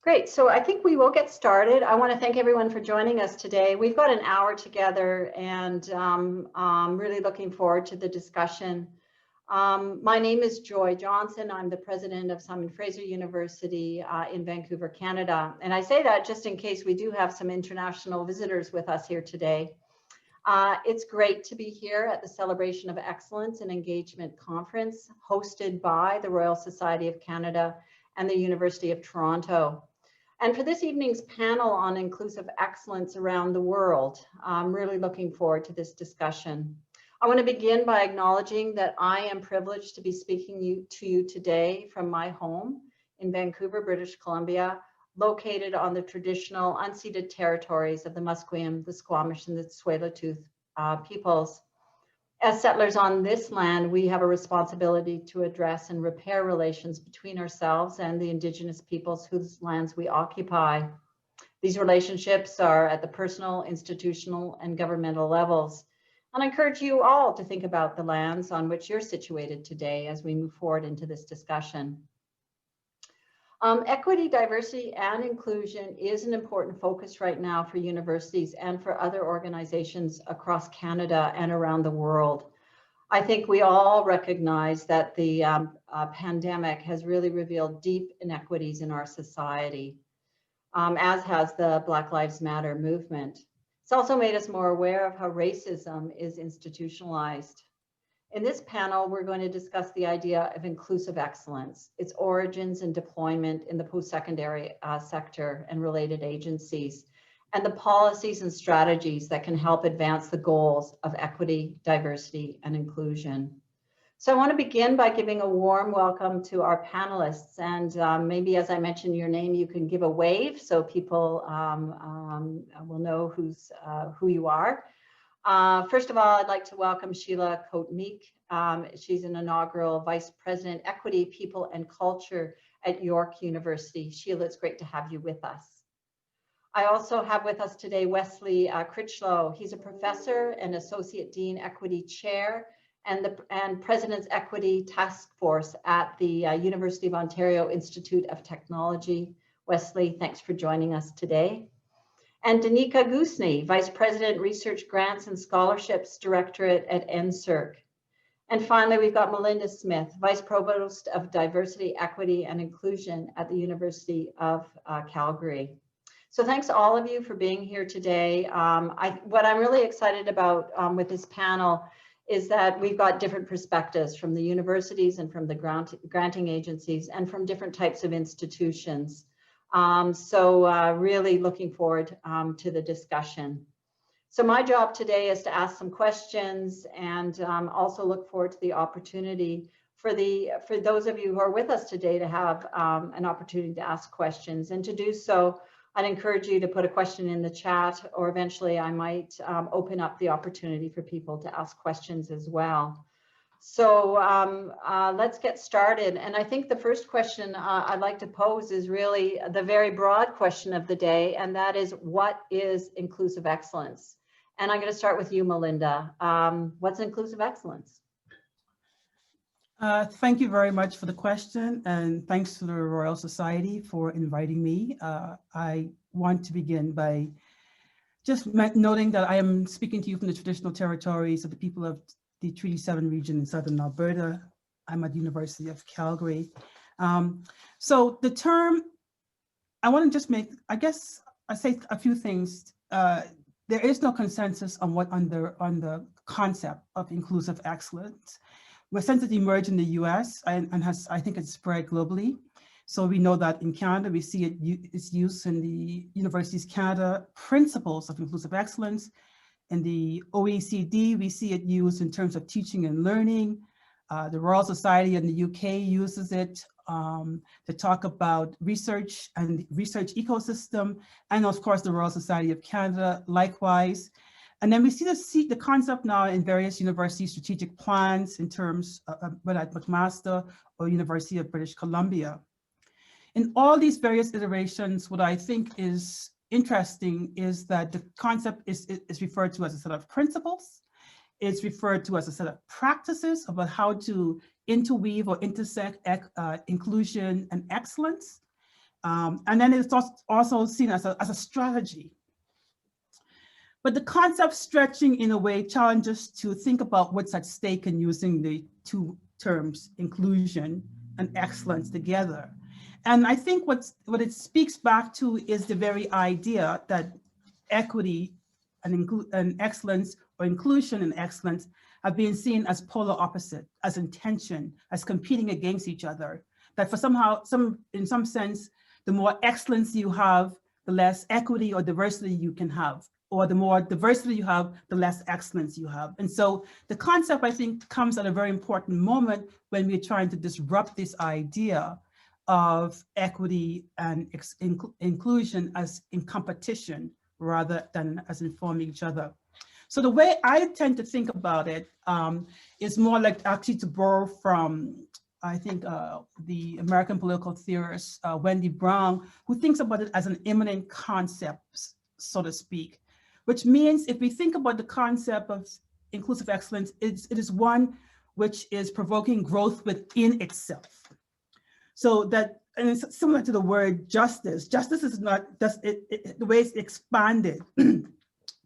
Great, so I think we will get started. I want to thank everyone for joining us today. We've got an hour together and I'm really looking forward to the discussion. My name is Joy Johnson. I'm the president of Simon Fraser University in Vancouver, Canada. And I say that just in case we do have some international visitors with us here today. It's great to be here at the Celebration of Excellence and Engagement Conference hosted by the Royal Society of Canada and the University of Toronto. And for this evening's panel on inclusive excellence around the world, I'm really looking forward to this discussion. I want to begin by acknowledging that I am privileged to be speaking to you today from my home in Vancouver, British Columbia, located on the traditional unceded territories of the Musqueam, the Squamish, and the Tsleil-Waututh peoples. As settlers on this land, we have a responsibility to address and repair relations between ourselves and the Indigenous peoples whose lands we occupy. These relationships are at the personal, institutional, and governmental levels. And I encourage you all to think about the lands on which you're situated today as we move forward into this discussion. Equity, diversity, and inclusion is an important focus right now for universities and for other organizations across Canada and around the world. I think we all recognize that the pandemic has really revealed deep inequities in our society, as has the Black Lives Matter movement. It's also made us more aware of how racism is institutionalized. In this panel, we're going to discuss the idea of inclusive excellence, its origins and deployment in the post-secondary sector and related agencies, and the policies and strategies that can help advance the goals of equity, diversity, and inclusion. So I want to begin by giving a warm welcome to our panelists, and maybe as I mentioned your name, you can give a wave so people will know who you are. First of all, I'd like to welcome Sheila Cote-Meek. She's an inaugural Vice President, Equity, People and Culture at York University. Sheila, it's great to have you with us. I also have with us today Wesley Critchlow. He's a professor and Associate Dean Equity Chair and President's Equity Task Force at the University of Ontario Institute of Technology. Wesley, thanks for joining us today. And Danica Gusney, Vice President, Research Grants and Scholarships Directorate at NSERC. And finally, we've got Melinda Smith, Vice Provost of Diversity, Equity, and Inclusion at the University of Calgary. So thanks all of you for being here today. What I'm really excited about with this panel is that we've got different perspectives from the universities and from the granting agencies and from different types of institutions. Really looking forward to the discussion. So my job today is to ask some questions and also look forward to the opportunity for those of you who are with us today to have an opportunity to ask questions. And to do so, I'd encourage you to put a question in the chat, or eventually I might open up the opportunity for people to ask questions as well. So let's get started. And I think the first question I'd like to pose is really the very broad question of the day, and that is, what is inclusive excellence? And I'm going to start with you, Melinda. What's inclusive excellence? Thank you very much for the question, and thanks to the Royal Society for inviting me. I want to begin by just noting that I am speaking to you from the traditional territories of the people of the Treaty 7 region in Southern Alberta. I'm at the University of Calgary. So the term, I want to just make, I guess I say a few things. There is no consensus on the concept of inclusive excellence. Since it emerged in the US and has, I think it's spread globally. So we know that in Canada, we see its use in the Universities Canada principles of inclusive excellence. In the OECD, we see it used in terms of teaching and learning. The Royal Society in the UK uses it to talk about research and research ecosystem. And of course, the Royal Society of Canada likewise. And then we see the concept now in various university strategic plans in terms of whether at McMaster or University of British Columbia. In all these various iterations, what I think is interesting is that the concept is referred to as a set of principles. It's referred to as a set of practices about how to interweave or intersect inclusion and excellence. And then it's also seen as a strategy. But the concept stretching in a way challenges to think about what's at stake in using the two terms, inclusion and excellence, together. And I think what it speaks back to is the very idea that equity and excellence, or inclusion and excellence, have been seen as polar opposite, as in tension, as competing against each other. That in some sense, the more excellence you have, the less equity or diversity you can have, or the more diversity you have, the less excellence you have. And so the concept, I think, comes at a very important moment when we're trying to disrupt this idea of equity and inclusion as in competition rather than as informing each other. So the way I tend to think about it is more like actually to borrow from, I think, the American political theorist, Wendy Brown, who thinks about it as an immanent concept, so to speak, which means if we think about the concept of inclusive excellence, it is one which is provoking growth within itself. So that, and it's similar to the word justice. Justice is not just the way it's expanded.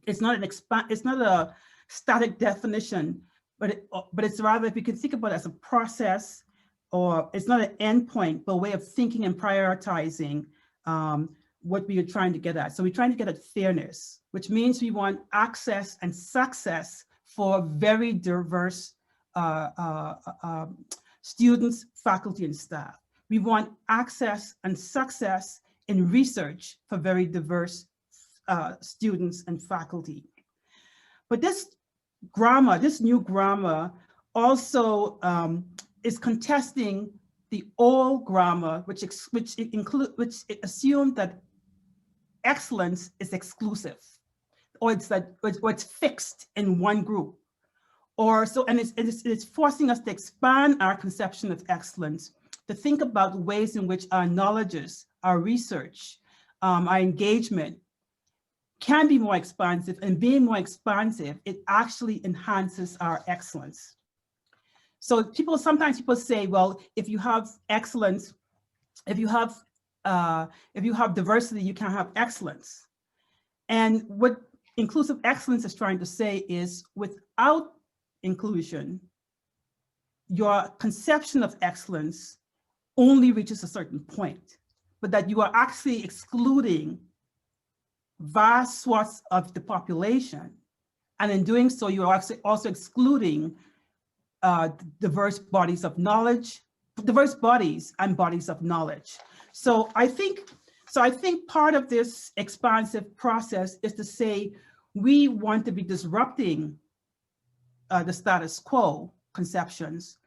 It's not a static definition, but it's rather, if you can think about it as a process, or it's not an endpoint, but a way of thinking and prioritizing what we are trying to get at. So we're trying to get at fairness, which means we want access and success for very diverse students, faculty, and staff. We want access and success in research for very diverse students and faculty. But this grammar, this new grammar, also is contesting the old grammar, which assumed that excellence is exclusive, or it's fixed in one group, or so, and it's forcing us to expand our conception of excellence, to think about ways in which our knowledges, our research, our engagement can be more expansive, and being more expansive, it actually enhances our excellence. So sometimes people say, well, if you have excellence, if you have diversity, you can't have excellence. And what inclusive excellence is trying to say is, without inclusion, your conception of excellence only reaches a certain point, but that you are actually excluding vast swaths of the population. And in doing so, you are also excluding diverse bodies of knowledge, diverse bodies and bodies of knowledge. So I think part of this expansive process is to say, we want to be disrupting the status quo conceptions.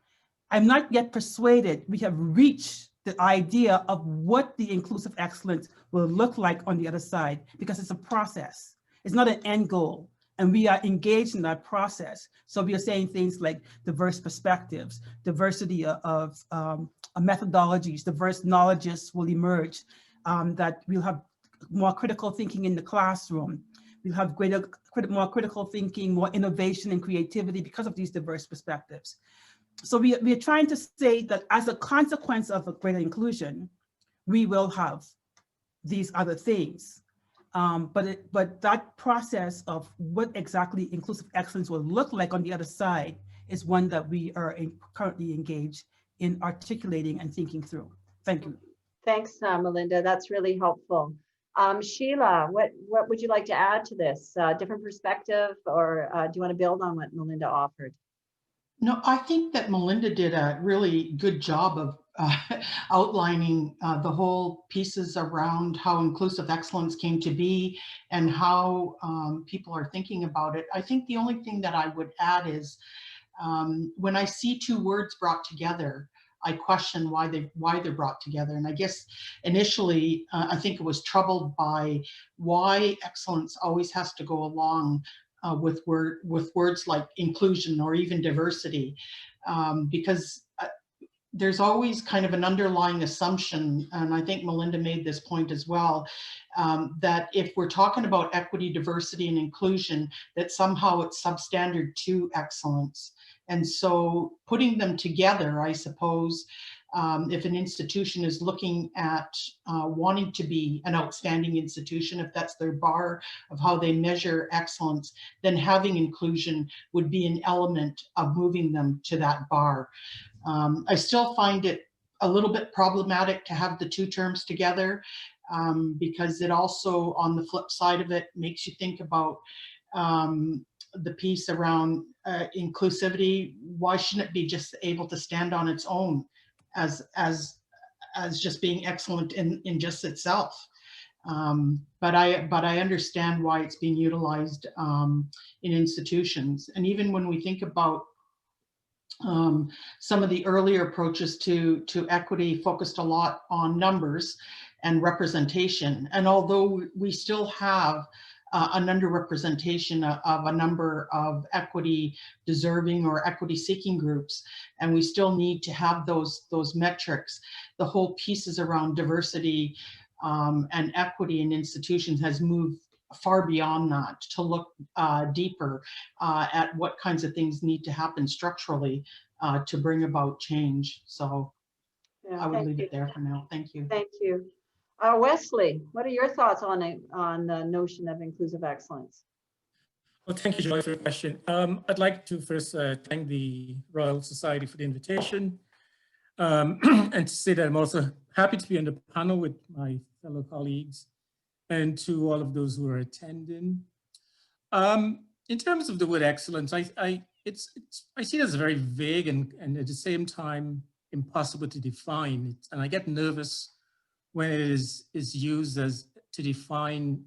I'm not yet persuaded we have reached the idea of what the inclusive excellence will look like on the other side, because it's a process. It's not an end goal. And we are engaged in that process. So we are saying things like diverse perspectives, diversity of methodologies, diverse knowledges will emerge, that we'll have more critical thinking in the classroom. We'll have more critical thinking, more innovation and creativity because of these diverse perspectives. So we are trying to say that as a consequence of a greater inclusion, we will have these other things. But that process of what exactly inclusive excellence will look like on the other side is one that we are currently engaged in articulating and thinking through. Thank you. Thanks, Melinda. That's really helpful. Sheila, what would you like to add to this? Different perspective, or do you want to build on what Melinda offered? No, I think that Melinda did a really good job of outlining the whole pieces around how inclusive excellence came to be and how people are thinking about it. I think the only thing that I would add is when I see two words brought together, I question why they're brought together. And I guess initially, I think it was troubled by why excellence always has to go along with words like inclusion or even diversity, because there's always kind of an underlying assumption, and I think Melinda made this point as well, that if we're talking about equity, diversity, and inclusion, that somehow it's substandard to excellence. And so putting them together, I suppose, if an institution is looking at wanting to be an outstanding institution, if that's their bar of how they measure excellence, then having inclusion would be an element of moving them to that bar. I still find it a little bit problematic to have the two terms together, because it also, on the flip side of it, makes you think about the piece around inclusivity. Why shouldn't it be just able to stand on its own as just being excellent in just itself? But I understand why it's being utilized in institutions. And even when we think about some of the earlier approaches to equity focused a lot on numbers and representation. And although we still have an underrepresentation of a number of equity deserving or equity seeking groups, and we still need to have those metrics, the whole pieces around diversity and equity in institutions has moved far beyond that to look deeper at what kinds of things need to happen structurally to bring about change. So Yeah, I would leave it there for now. Thank you. Thank you. Wesley, what are your thoughts on the notion of inclusive excellence? Well, thank you, Joy, for your question. I'd like to first thank the Royal Society for the invitation, and to say that I'm also happy to be on the panel with my fellow colleagues, and to all of those who are attending. In terms of the word excellence, I see it as very vague and at the same time impossible to define. And I get nervous when it is used as to define,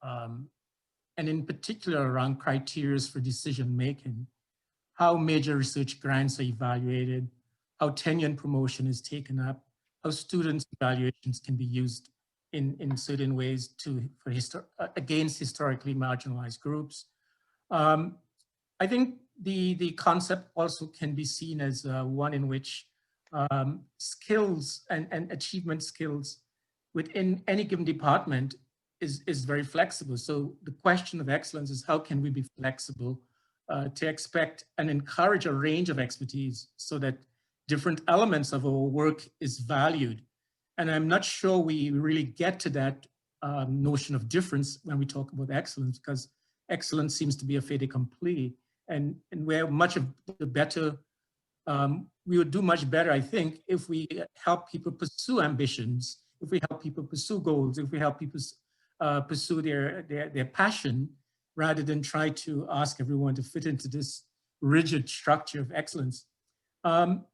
and in particular around criteria for decision making, how major research grants are evaluated, how tenure and promotion is taken up, how students' evaluations can be used in certain ways against historically marginalized groups. I think the concept also can be seen as one in which skills and achievement skills within any given department is very flexible. So the question of excellence is, how can we be flexible to expect and encourage a range of expertise so that different elements of our work is valued? And I'm not sure we really get to that notion of difference when we talk about excellence, because excellence seems to be a fait accompli. And where much of the better, we would do much better, I think, if we help people pursue ambitions, if we help people pursue goals, if we help people pursue their passion, rather than try to ask everyone to fit into this rigid structure of excellence.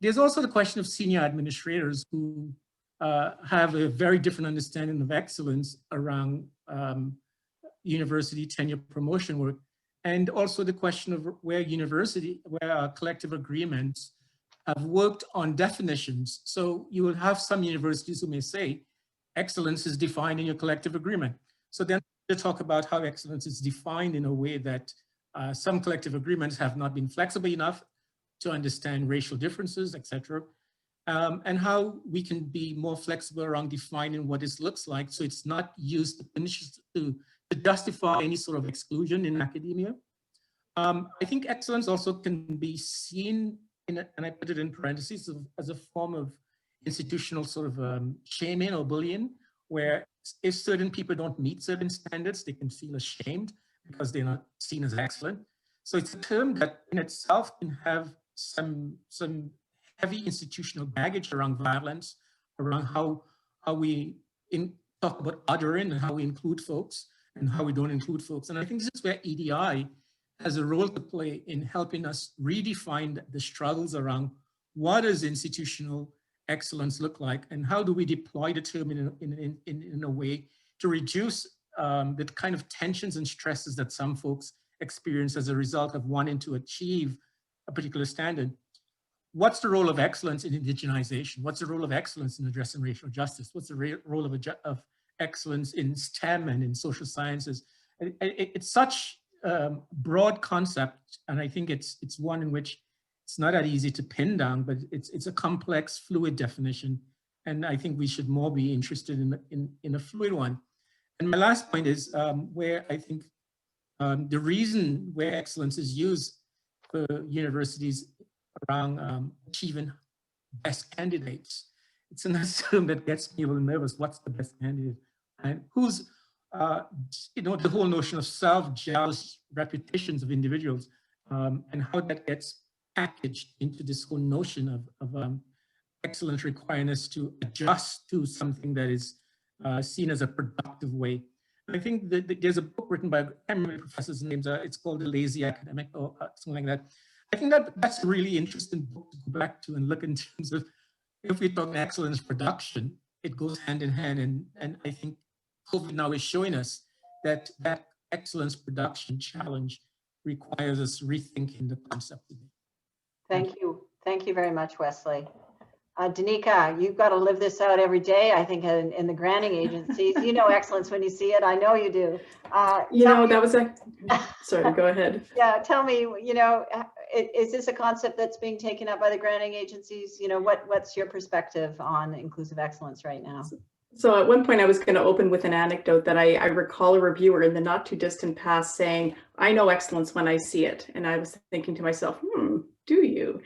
There's also the question of senior administrators who have a very different understanding of excellence around university tenure promotion work, and also the question of where collective agreements have worked on definitions. So you will have some universities who may say, excellence is defined in your collective agreement. So then they talk about how excellence is defined in a way that some collective agreements have not been flexible enough to understand racial differences, etc. And how we can be more flexible around defining what this looks like, so it's not used to justify any sort of exclusion in academia. I think excellence also can be seen and I put it in parentheses, as a form of institutional sort of shaming or bullying, where if certain people don't meet certain standards, they can feel ashamed because they're not seen as excellent. So it's a term that in itself can have some heavy institutional baggage around violence, around how we talk about othering and how we include folks and how we don't include folks. And I think this is where EDI has a role to play in helping us redefine the struggles around what does institutional excellence look like, and how do we deploy the term in a way to reduce the kind of tensions and stresses that some folks experience as a result of wanting to achieve a particular standard. What's the role of excellence in indigenization? What's the role of excellence in addressing racial justice? What's the role of excellence in STEM and in social sciences? It's such a broad concept, and I think it's one in which it's not that easy to pin down, but it's a complex, fluid definition. And I think we should more be interested in a fluid one. And my last point is where I think the reason where excellence is used for universities around achieving best candidates it's an assume that gets me a little nervous. What's the best candidate? And who's, the whole notion of self-jealous reputations of individuals, and how that gets packaged into this whole notion of excellence requiring us to adjust to something that is seen as a productive way. And I think that there's a book written by, I can't remember the professor's names, it's called The Lazy Academic or something like that. I think that's a really interesting book to go back to and look in terms of, if we talk excellence production, it goes hand in hand. And I think COVID now is showing us that that excellence production challenge requires us rethinking the concept today. Thank you. Thank you very much, Wesley. Danica, you've got to live this out every day, I think, in the granting agencies. You know excellence when you see it. I know you do. That was a, sorry, go ahead. Yeah, tell me, is this a concept that's being taken up by the granting agencies? What's your perspective on inclusive excellence right now? So at one point I was going to open with an anecdote that I recall a reviewer in the not too distant past saying, I know excellence when I see it. And I was thinking to myself, do you?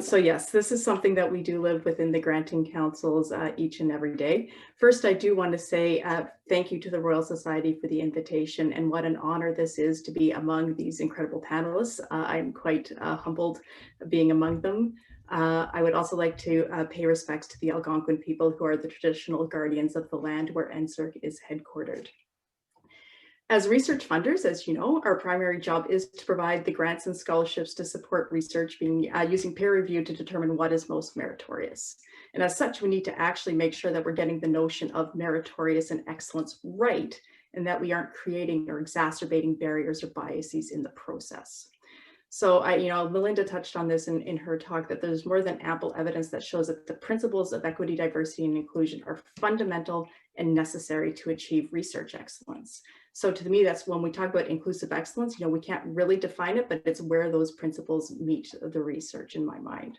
So yes, this is something that we do live within the granting councils each and every day. First, I do want to say thank you to the Royal Society for the invitation, and what an honor this is to be among these incredible panelists. I'm quite humbled being among them. I would also like to pay respects to the Algonquin people, who are the traditional guardians of the land where NSERC is headquartered. As research funders, as you know, our primary job is to provide the grants and scholarships to support research being using peer review to determine what is most meritorious. And as such, we need to actually make sure that we're getting the notion of meritorious and excellence right, and that we aren't creating or exacerbating barriers or biases in the process. So Melinda touched on this in her talk, that there's more than ample evidence that shows that the principles of equity, diversity, and inclusion are fundamental and necessary to achieve research excellence. So to me, that's when we talk about inclusive excellence, we can't really define it, but it's where those principles meet the research in my mind.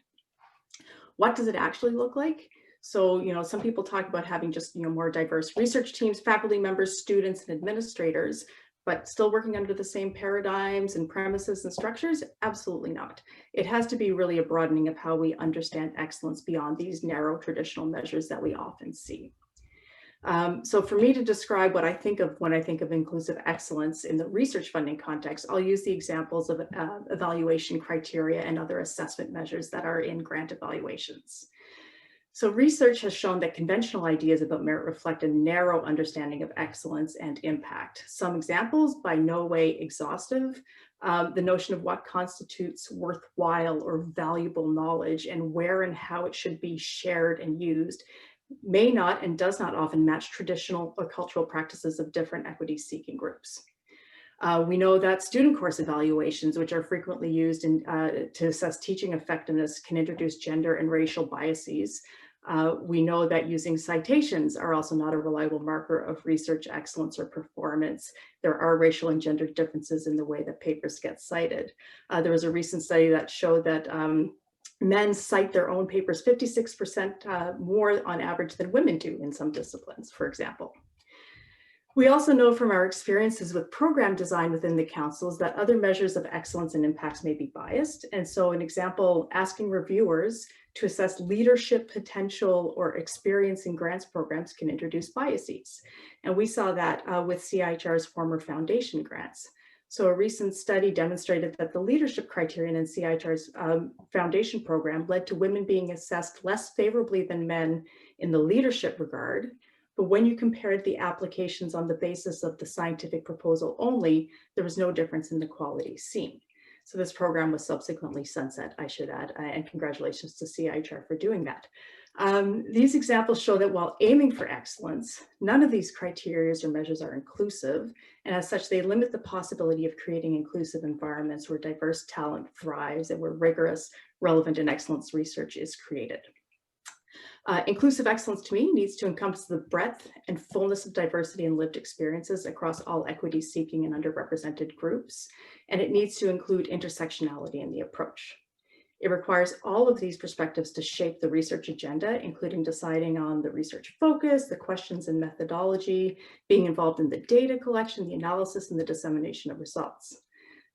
What does it actually look like? So, some people talk about having just, more diverse research teams, faculty members, students, and administrators, but still working under the same paradigms and premises and structures? Absolutely not. It has to be really a broadening of how we understand excellence beyond these narrow traditional measures that we often see. So for me to describe what I think of when I think of inclusive excellence in the research funding context, I'll use the examples of evaluation criteria and other assessment measures that are in grant evaluations. So research has shown that conventional ideas about merit reflect a narrow understanding of excellence and impact. Some examples, by no way exhaustive, the notion of what constitutes worthwhile or valuable knowledge and where and how it should be shared and used may not and does not often match traditional or cultural practices of different equity-seeking groups. We know that student course evaluations, which are frequently used to assess teaching effectiveness, can introduce gender and racial biases. We know that using citations are also not a reliable marker of research excellence or performance. There are racial and gender differences in the way that papers get cited. There was a recent study that showed that men cite their own papers 56% more on average than women do in some disciplines, for example. We also know from our experiences with program design within the councils that other measures of excellence and impacts may be biased. And so an example, asking reviewers to assess leadership potential or experience in grants programs can introduce biases. And we saw that with CIHR's former foundation grants. So a recent study demonstrated that the leadership criterion in CIHR's foundation program led to women being assessed less favorably than men in the leadership regard. But when you compared the applications on the basis of the scientific proposal only, there was no difference in the quality seen. So this program was subsequently sunset, I should add, and congratulations to CIHR for doing that. These examples show that while aiming for excellence, none of these criteria or measures are inclusive, and as such, they limit the possibility of creating inclusive environments where diverse talent thrives and where rigorous, relevant, and excellence research is created. Inclusive excellence to me needs to encompass the breadth and fullness of diversity and lived experiences across all equity-seeking and underrepresented groups, and it needs to include intersectionality in the approach. It requires all of these perspectives to shape the research agenda, including deciding on the research focus, the questions and methodology, being involved in the data collection, the analysis, and the dissemination of results.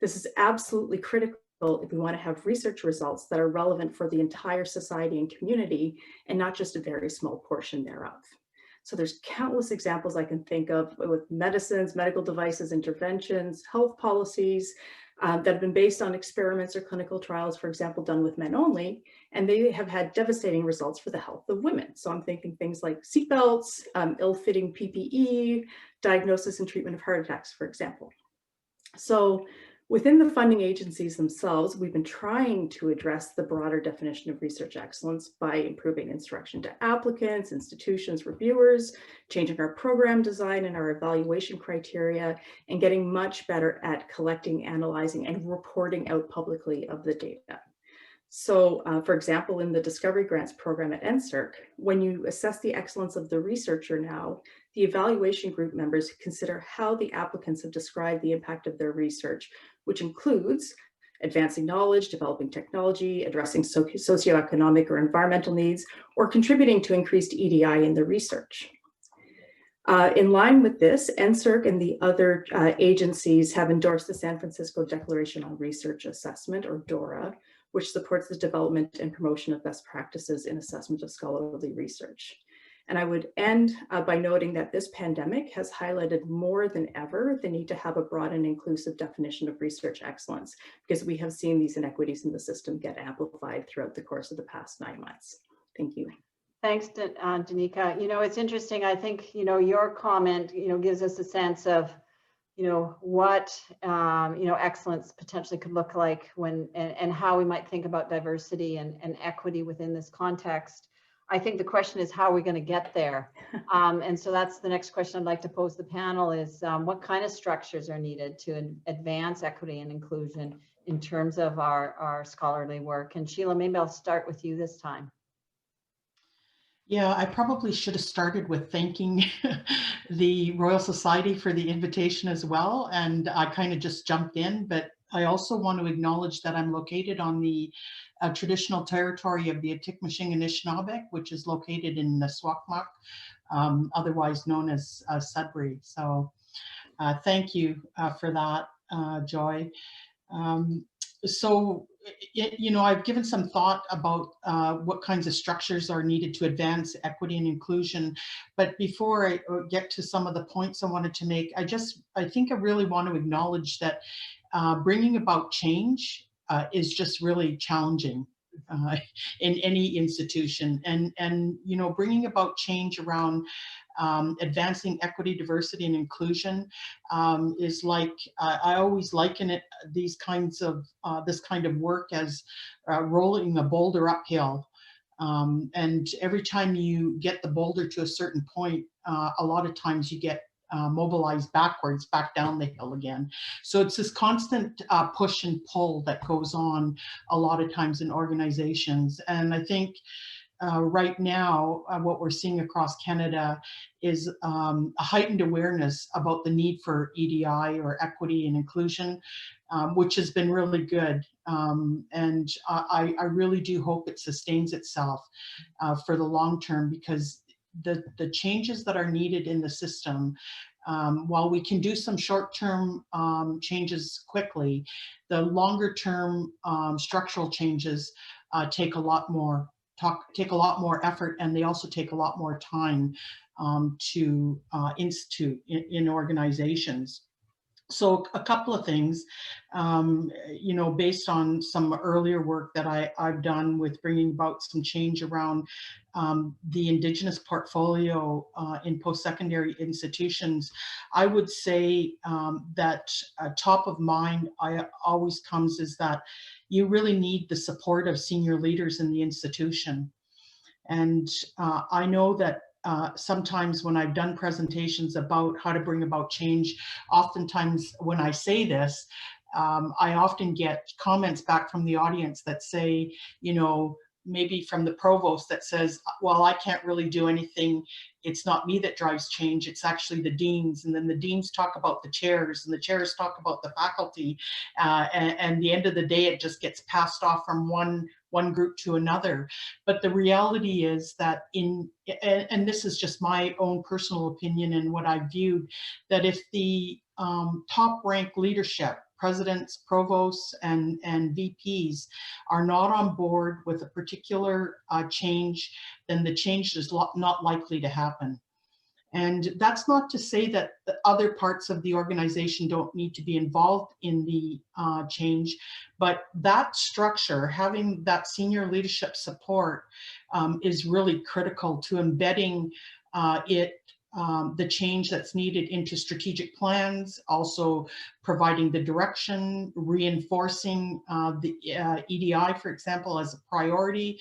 This is absolutely critical if we want to have research results that are relevant for the entire society and community and not just a very small portion thereof. So there's countless examples I can think of with medicines, medical devices, interventions, health policies that have been based on experiments or clinical trials, for example, done with men only, and they have had devastating results for the health of women. So I'm thinking things like seatbelts, ill-fitting PPE, diagnosis and treatment of heart attacks, for example. So within the funding agencies themselves, we've been trying to address the broader definition of research excellence by improving instruction to applicants, institutions, reviewers, changing our program design and our evaluation criteria, and getting much better at collecting, analyzing, and reporting out publicly of the data. So, for example, in the Discovery Grants program at NSERC, when you assess the excellence of the researcher now, the evaluation group members consider how the applicants have described the impact of their research, which includes advancing knowledge, developing technology, addressing socioeconomic or environmental needs, or contributing to increased EDI in the research. In line with this, NSERC and the other agencies have endorsed the San Francisco Declaration on Research Assessment, or DORA, which supports the development and promotion of best practices in assessment of scholarly research. And I would end by noting that this pandemic has highlighted more than ever the need to have a broad and inclusive definition of research excellence, because we have seen these inequities in the system get amplified throughout the course of the past 9 months. Thank you. Thanks, Danica. You know, it's interesting. I think, you know, your comment, you know, gives us a sense of, you know, what, you know, excellence potentially could look like when, and how we might think about diversity and equity within this context. I think the question is, how are we going to get there? And so that's the next question I'd like to pose the panel is, what kind of structures are needed to advance equity and inclusion in terms of our scholarly work? And Sheila, maybe I'll start with you this time. Yeah, I probably should have started with thanking the Royal Society for the invitation as well. And I kind of just jumped in, but I also want to acknowledge that I'm located on the traditional territory of the Atitmaching Anishinaabeg, which is located in Neswakmak, otherwise known as Sudbury. So thank you for that, Joy. So, you know, I've given some thought about what kinds of structures are needed to advance equity and inclusion. But before I get to some of the points I wanted to make, I think I really want to acknowledge that bringing about change is just really challenging in any institution. And you know, bringing about change around advancing equity, diversity, and inclusion is like, I always liken it, these kinds of, this kind of work as rolling a boulder uphill. And every time you get the boulder to a certain point, a lot of times you get mobilized backwards, back down the hill again. So it's this constant push and pull that goes on a lot of times in organizations. And I think right now, what we're seeing across Canada is a heightened awareness about the need for EDI, or equity and inclusion, which has been really good. And I really do hope it sustains itself for the long term, because the changes that are needed in the system, while we can do some short-term changes quickly, the longer-term structural changes take a lot more effort, and they also take a lot more time to institute in organizations. So a couple of things, you know, based on some earlier work that I've done with bringing about some change around the Indigenous portfolio in post-secondary institutions, I would say that top of mind always comes is that you really need the support of senior leaders in the institution. And I know that sometimes when I've done presentations about how to bring about change, oftentimes when I say this, I often get comments back from the audience that say, you know, maybe from the provost that says, well, I can't really do anything. It's not me that drives change. It's actually the deans. And then the deans talk about the chairs, and the chairs talk about the faculty. And the end of the day, it just gets passed off from one group to another. But the reality is that and this is just my own personal opinion and what I've viewed, that if the top rank leadership presidents, provosts, and VPs are not on board with a particular change, then the change is not likely to happen. And that's not to say that the other parts of the organization don't need to be involved in the change, but that structure, having that senior leadership support is really critical to embedding the change that's needed into strategic plans, also providing the direction, reinforcing the EDI, for example, as a priority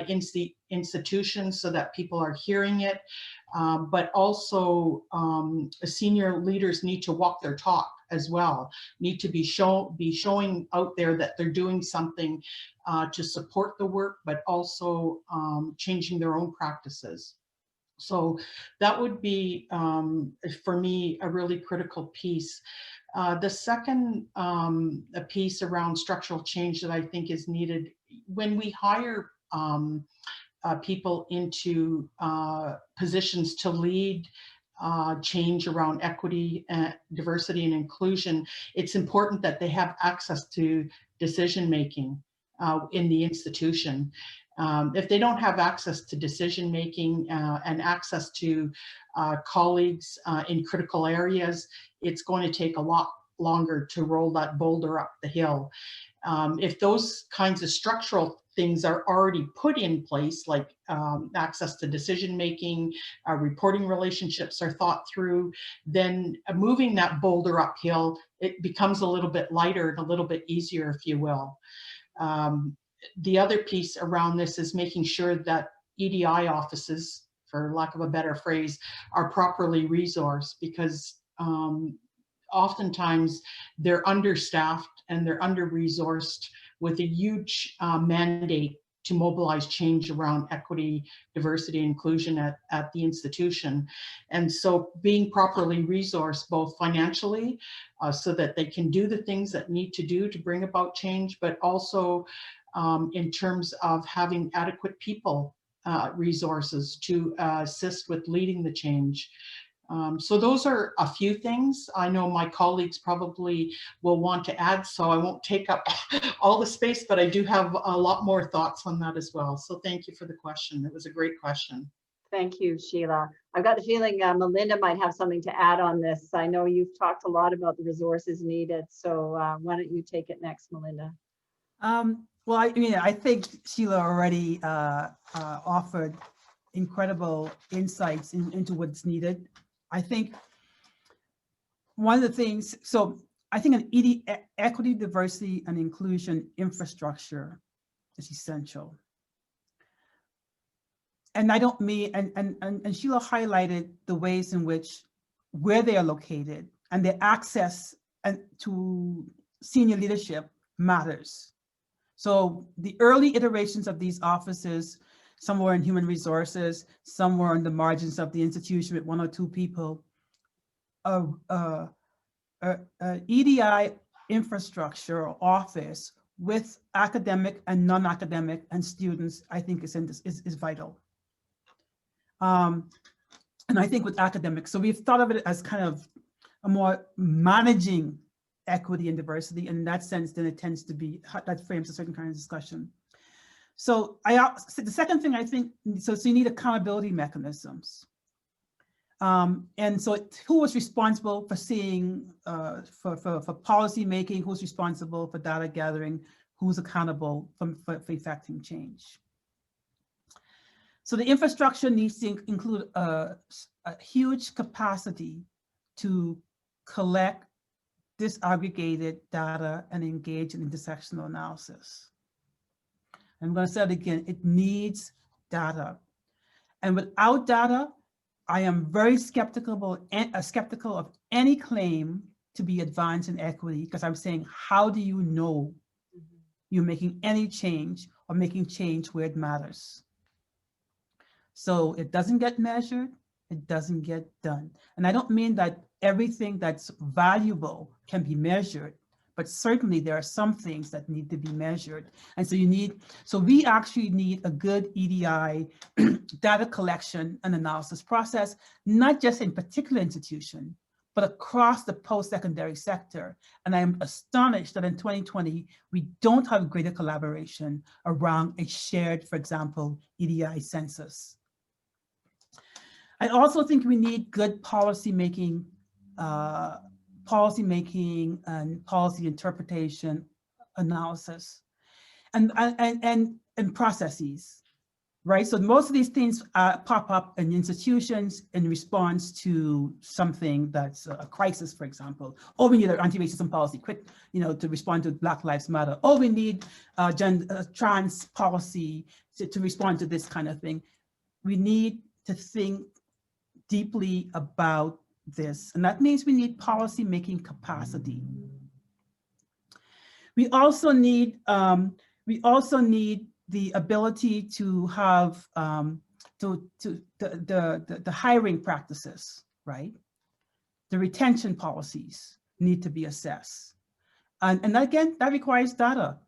in the institutions so that people are hearing it. But also senior leaders need to walk their talk as well, need to be showing out there that they're doing something to support the work, but also changing their own practices. So that would be, for me, a really critical piece. The second piece around structural change that I think is needed when we hire people into positions to lead change around equity, diversity, and inclusion, it's important that they have access to decision-making in the institution. If they don't have access to decision-making and access to colleagues in critical areas, it's going to take a lot longer to roll that boulder up the hill. If those kinds of structural things are already put in place, like access to decision-making, reporting relationships are thought through, then moving that boulder uphill, it becomes a little bit lighter and a little bit easier, if you will. The other piece around this is making sure that EDI offices, for lack of a better phrase, are properly resourced, because oftentimes they're understaffed and they're under-resourced with a huge mandate to mobilize change around equity, diversity, and inclusion at the institution. And so being properly resourced, both financially, so that they can do the things that need to do to bring about change, but also in terms of having adequate people resources to assist with leading the change. So those are a few things. I know my colleagues probably will want to add, so I won't take up all the space, but I do have a lot more thoughts on that as well. So thank you for the question. It was a great question. Thank you, Sheila. I've got the feeling Melinda might have something to add on this. I know you've talked a lot about the resources needed, so why don't you take it next, Melinda? Well, I think Sheila already offered incredible insights into what's needed. I think one of the things, so I think an equity, diversity, and inclusion infrastructure is essential. And I don't mean, and Sheila highlighted the ways in which, where they are located and their access to senior leadership matters. So the early iterations of these offices, some were in human resources, some were on the margins of the institution with one or two people. EDI infrastructure or office with academic and non-academic and students, I think is vital. And I think with academics, so we've thought of it as kind of a more managing equity and diversity, and in that sense, then it tends to be, that frames a certain kind of discussion. So the second thing I think, so you need accountability mechanisms. And so who was responsible for seeing, for policy making, who's responsible for data gathering, who's accountable for effecting change. So the infrastructure needs to include a huge capacity to collect disaggregated data and engage in intersectional analysis. I'm going to say it again, it needs data. And without data, I am very skeptical of any claim to be advanced in equity, because I'm saying, how do you know you're making any change or making change where it matters? So it doesn't get measured, it doesn't get done. And I don't mean that everything that's valuable can be measured, but certainly there are some things that need to be measured. And so we actually need a good EDI data collection and analysis process, not just in particular institution, but across the post-secondary sector. And I'm astonished that in 2020, we don't have greater collaboration around a shared, for example, EDI census. I also think we need good policy making and policy interpretation analysis and processes, right? So most of these things pop up in institutions in response to something that's a crisis, for example. Or we need an anti-racism policy, quick, to respond to Black Lives Matter. Or we need trans policy to respond to this kind of thing. We need to think deeply about this, and that means we need policy making capacity. We also need the ability to have the hiring practices, right? The retention policies need to be assessed, and again, that requires data.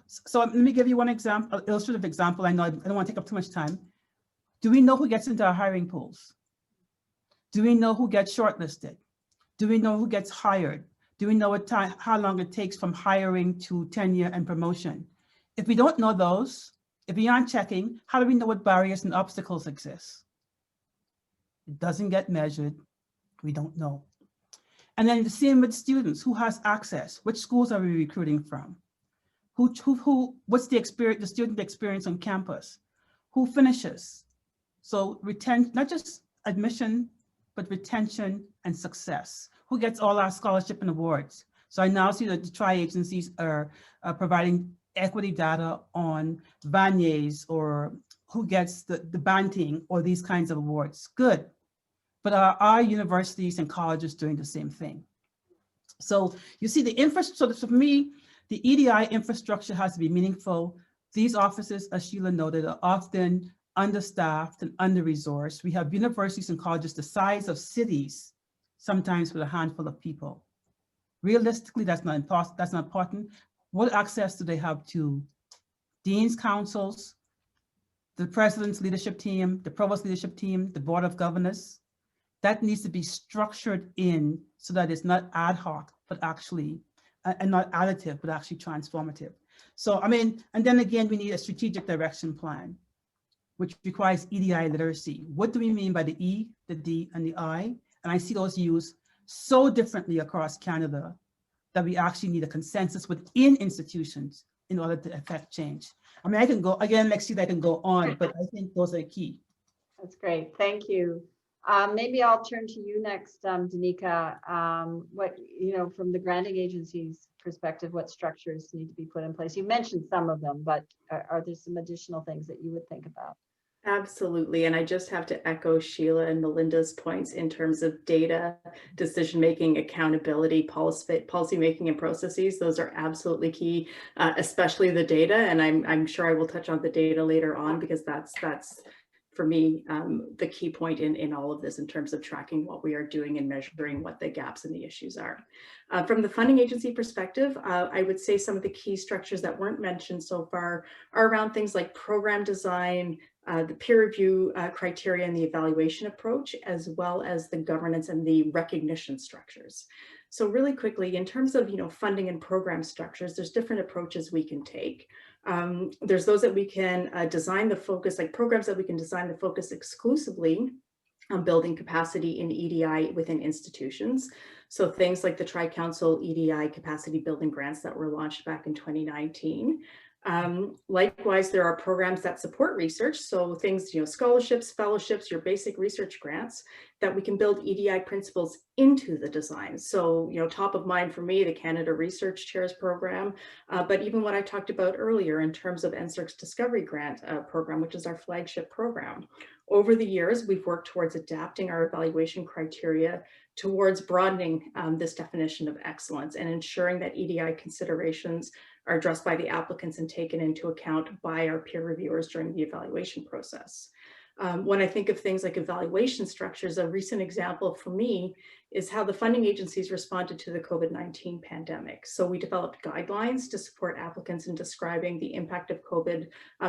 So let me give you one example, illustrative example. I know I don't want to take up too much time. Do we know who gets into our hiring pools? Do we know who gets shortlisted? Do we know who gets hired? Do we know how long it takes from hiring to tenure and promotion? If we don't know those, if we aren't checking, how do we know what barriers and obstacles exist? It doesn't get measured. We don't know. And then the same with students. Who has access? Which schools are we recruiting from? What's the experience, the student experience on campus? Who finishes? So not just admission, but retention and success. Who gets all our scholarship and awards? So I now see that the tri-agencies are providing equity data on Vaniers or who gets the Banting or these kinds of awards. Good. But are our universities and colleges doing the same thing? So you see the infrastructure, so for me, the EDI infrastructure has to be meaningful. These offices, as Sheila noted, are often understaffed and under-resourced. We have universities and colleges the size of cities, sometimes with a handful of people. Realistically, that's not important. What access do they have to dean's councils, the president's leadership team, the provost leadership team, the board of governors? That needs to be structured in so that it's not ad hoc, but actually, and not additive, but actually transformative. So, and then again, we need a strategic direction plan, which requires EDI literacy. What do we mean by the E, the D, and the I? And I see those used so differently across Canada that we actually need a consensus within institutions in order to affect change. I can go, again, next year I can go on, but I think those are key. That's great, thank you. Maybe I'll turn to you next, Danica. What, from the granting agency's perspective, what structures need to be put in place? You mentioned some of them, but are there some additional things that you would think about? Absolutely. And I just have to echo Sheila and Melinda's points in terms of data, decision-making, accountability, policy-making and processes. Those are absolutely key, especially the data. And I'm sure I will touch on the data later on, because that's for me, the key point in all of this in terms of tracking what we are doing and measuring what the gaps and the issues are. From the funding agency perspective, I would say some of the key structures that weren't mentioned so far are around things like program design, the peer review criteria and the evaluation approach, as well as the governance and the recognition structures. So really quickly, in terms of funding and program structures, there's different approaches we can take. There's those that we can design the focus, like programs that we can design the focus exclusively on building capacity in EDI within institutions. So things like the Tri-Council EDI capacity building grants that were launched back in 2019. Likewise, there are programs that support research. So things, scholarships, fellowships, your basic research grants that we can build EDI principles into the design. So, top of mind for me, the Canada Research Chairs program, but even what I talked about earlier in terms of NSERC's Discovery Grant program, which is our flagship program. Over the years, we've worked towards adapting our evaluation criteria towards broadening this definition of excellence and ensuring that EDI considerations are addressed by the applicants and taken into account by our peer reviewers during the evaluation process. When I think of things like evaluation structures, a recent example for me is how the funding agencies responded to the COVID-19 pandemic. So we developed guidelines to support applicants in describing the impact of COVID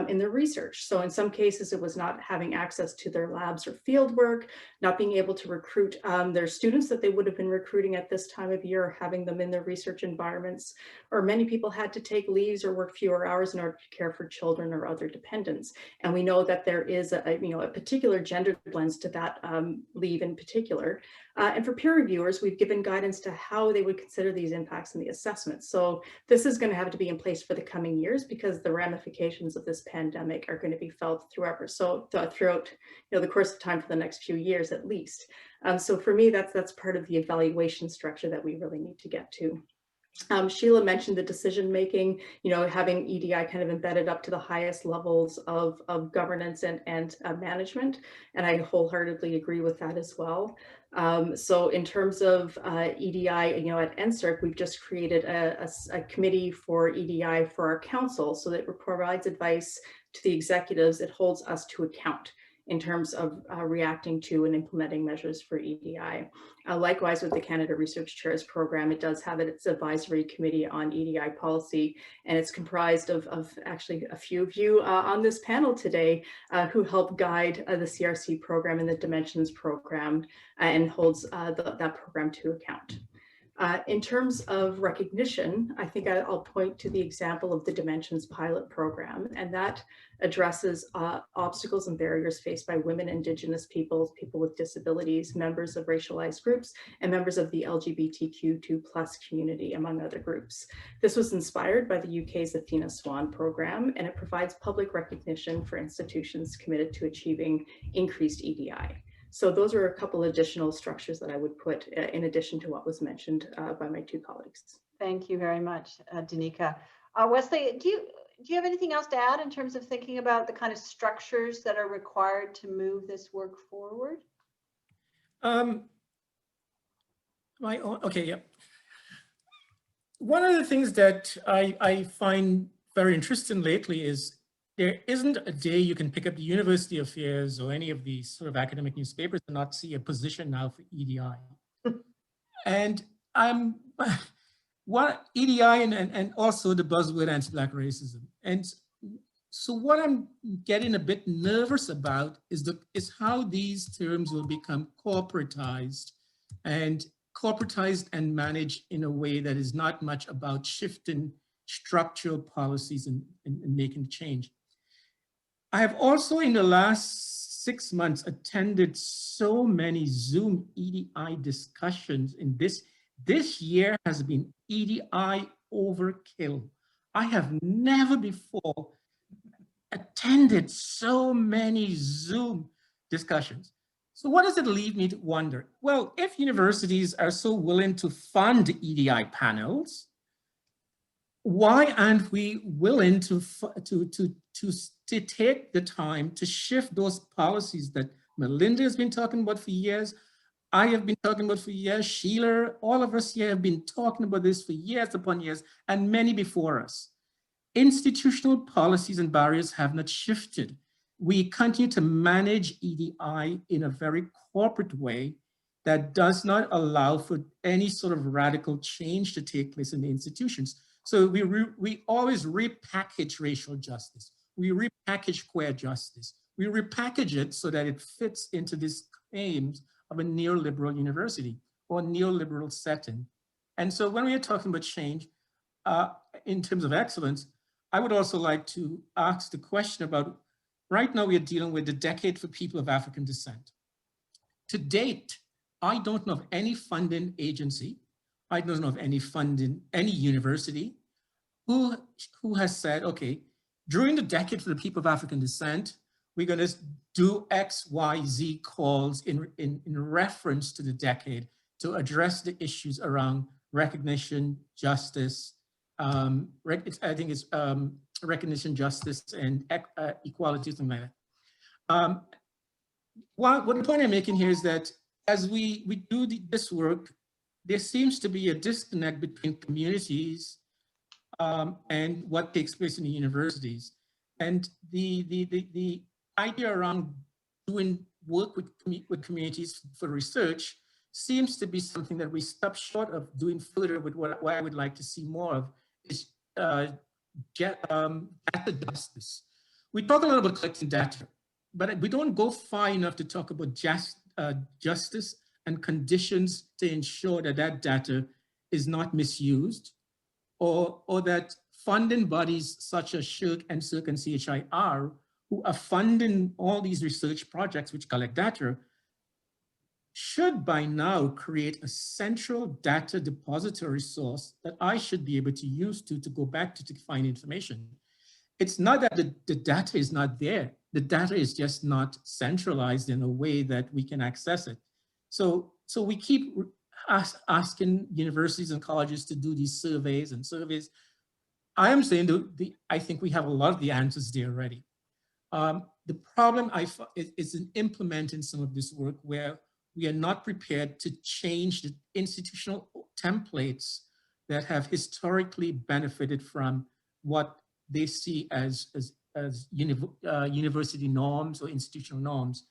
in their research. So in some cases, it was not having access to their labs or field work, not being able to recruit their students that they would have been recruiting at this time of year, having them in their research environments, or many people had to take leaves or work fewer hours in order to care for children or other dependents. And we know that there is a particular gender lens to that leave in particular. And for peer reviewers, we've given guidance to how they would consider these impacts in the assessment. So this is going to have to be in place for the coming years because the ramifications of this pandemic are going to be felt throughout the course of time for the next few years at least. So for me, that's part of the evaluation structure that we really need to get to. Sheila mentioned the decision-making, having EDI kind of embedded up to the highest levels of governance and management. And I wholeheartedly agree with that as well. So in terms of EDI, at NSERC, we've just created a committee for EDI for our council so that it provides advice to the executives. It holds us to account in terms of reacting to and implementing measures for EDI. Likewise, with the Canada Research Chairs Program, it does have its advisory committee on EDI policy, and it's comprised of actually a few of you on this panel today who help guide the CRC program and the Dimensions program and holds that program to account. In terms of recognition, I think I'll point to the example of the Dimensions pilot program, and that addresses obstacles and barriers faced by women, Indigenous peoples, people with disabilities, members of racialized groups, and members of the LGBTQ2+ community, among other groups. This was inspired by the UK's Athena Swan program, and it provides public recognition for institutions committed to achieving increased EDI. So those are a couple additional structures that I would put in addition to what was mentioned by my two colleagues. Thank you very much, Danica. Wesley, do you have anything else to add in terms of thinking about the kind of structures that are required to move this work forward? Okay, yeah. One of the things that I find very interesting lately is there isn't a day you can pick up the University Affairs or any of these sort of academic newspapers and not see a position now for EDI. And what EDI and also the buzzword anti-Black racism. And so what I'm getting a bit nervous about is how these terms will become corporatized and managed in a way that is not much about shifting structural policies and making change. I have also in the last 6 months attended so many Zoom EDI discussions in this year has been EDI overkill. I have never before attended so many Zoom discussions. So what does it leave me to wonder? Well, if universities are so willing to fund EDI panels, why aren't we willing to take the time to shift those policies that Melinda has been talking about for years, I have been talking about for years, Sheila, all of us here have been talking about this for years upon years, and many before us. Institutional policies and barriers have not shifted. We continue to manage EDI in a very corporate way that does not allow for any sort of radical change to take place in the institutions. So we always repackage racial justice. We repackage queer justice. We repackage it so that it fits into these claims of a neoliberal university or neoliberal setting. And so when we are talking about change in terms of excellence, I would also like to ask the question about, right now we are dealing with the Decade for People of African Descent. To date, I don't know of any funding agency, I don't know of any university who has said, okay, during the Decade for the People of African Descent, we're going to do X, Y, Z calls in reference to the decade to address the issues around recognition, justice, I think it's recognition, justice, and equality, something like that. What the point I'm making here is that as we do this work, there seems to be a disconnect between communities and what takes place in the universities. And the idea around doing work with communities for research seems to be something that we stop short of doing further with what I would like to see more of is data justice. We talk a little about collecting data, but we don't go far enough to talk about justice and conditions to ensure that that data is not misused, or that funding bodies such as SHIRC and CIRC and CHIR, who are funding all these research projects which collect data, should by now create a central data depository source that I should be able to use to go back to find information. It's not that the data is not there. The data is just not centralized in a way that we can access it. So we keep asking universities and colleges to do these surveys and surveys. I am saying I think we have a lot of the answers there already. The problem is in implementing some of this work where we are not prepared to change the institutional templates that have historically benefited from what they see as university norms or institutional norms.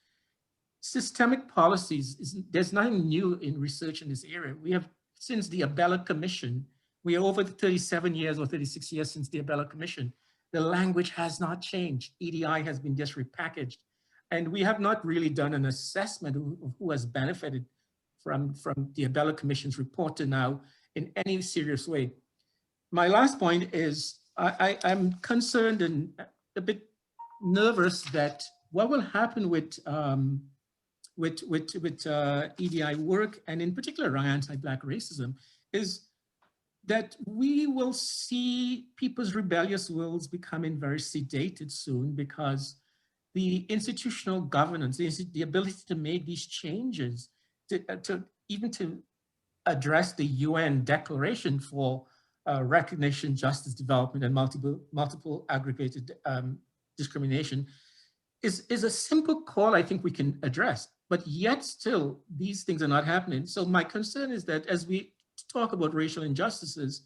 Systemic policies, there's nothing new in research in this area. We have, since the Abella Commission, we are over 37 years or 36 years since the Abella Commission. The language has not changed. EDI has been just repackaged. And we have not really done an assessment of who has benefited from the Abella Commission's report to now in any serious way. My last point is I'm concerned and a bit nervous that what will happen with EDI work, and in particular around anti-Black racism, is that we will see people's rebellious wills becoming very sedated soon, because the institutional governance, the ability to make these changes, to address the UN Declaration for Recognition, Justice, Development, and multiple aggregated discrimination, is a simple call I think we can address, but yet still these things are not happening. So my concern is that as we talk about racial injustices,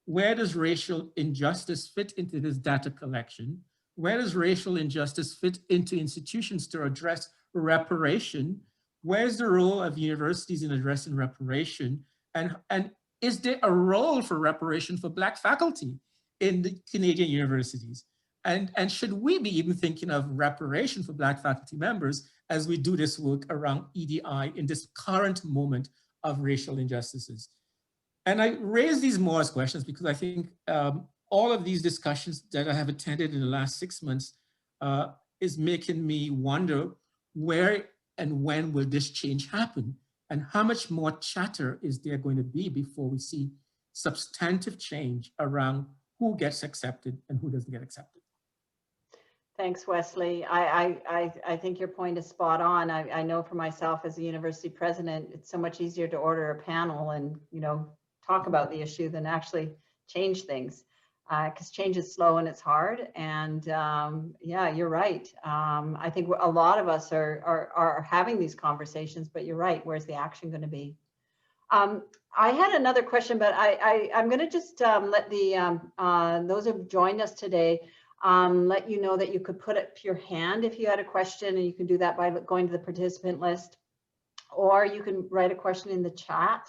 where does racial injustice fit into this data collection? Where does racial injustice fit into institutions to address reparation? Where's the role of universities in addressing reparation? And is there a role for reparation for Black faculty in the Canadian universities? And should we be even thinking of reparation for Black faculty members as we do this work around EDI in this current moment of racial injustices? And I raise these more as questions because I think all of these discussions that I have attended in the last 6 months is making me wonder where and when will this change happen? And how much more chatter is there going to be before we see substantive change around who gets accepted and who doesn't get accepted? Thanks, Wesley. I think your point is spot on. I know for myself as a university president, it's so much easier to order a panel and, you know, talk about the issue than actually change things, because change is slow and it's hard. And yeah, you're right. I think a lot of us are having these conversations, but you're right. Where's the action going to be? I had another question, but I'm going to just let those who've joined us today let you know that you could put up your hand if you had a question, and you can do that by going to the participant list, or you can write a question in the chat,